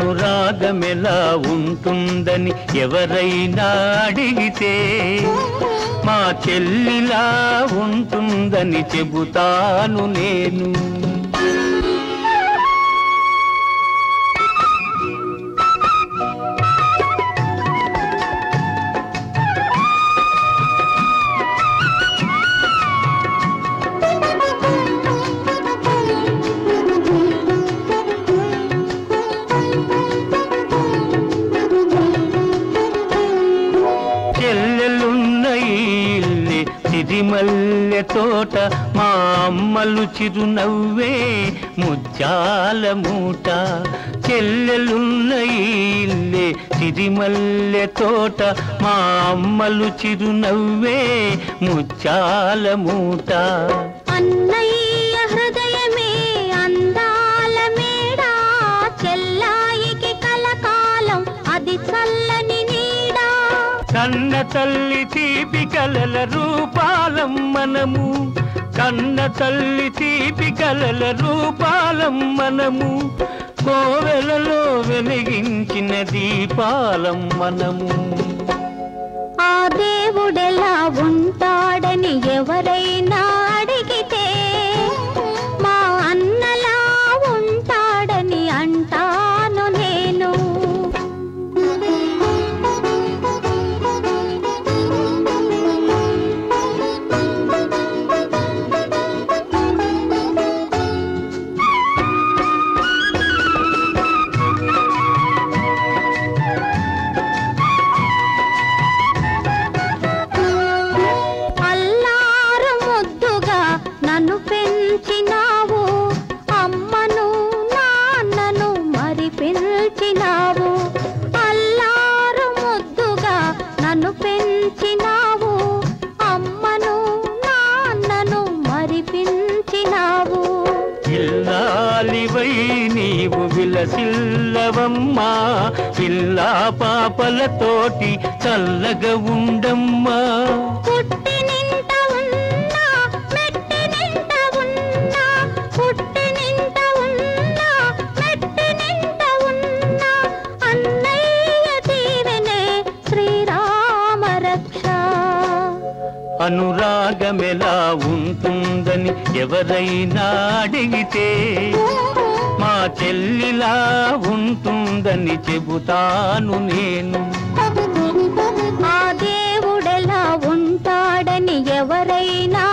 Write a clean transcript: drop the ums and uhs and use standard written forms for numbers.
అనురాగమెలా ఉంటుందని ఎవరైనా అడిగితే మా చెల్లిలా ఉంటుందని చెబుతాను నేను. సిరిమల్లె తోట మా అమ్మలు చిరునవ్వే ముత్యాల మూట. చెల్లెలున్న ఇల్లే సిరిమల్లె తోట మా అమ్మలు చిరునవ్వే ముత్యాల మూట. అన్నయ్య హృదయమే అందాల మేడ, చెల్లాయికి కలకాలం అది చల్లని నీడ. కన్న తల్లి తీపి కలల రూపాలం మనము, కన్న తల్లి తీపి కలల రూపాలం మనము, కోవెలలో వెలిగించిన దీపాలం మనము. ఆ దేవుడెలా ఉంటాడని ఎవరైనా అడిగితే మా అన్నలా ఉంటాడని అంటాను నేను. నన్ను పెంచినావు అమ్మను నాన్నను మరి పెంచినావు, అల్లారు ముద్దుగా నన్ను పెంచినావు అమ్మను నాన్నను మరి పెంచినావు. ఇల్లాలివై నీవు విలసిల్లవమ్మా, పిల్లా పాపలతోటి చల్లగా ఉండమ్మా. అనురాగమెలా ఉంటుందని ఎవరైనా అడిగితే మా చెల్లిలా ఉంటుందని చెబుతాను నేను. ఆ దేవుడెలా ఉంటాడని ఎవరైనా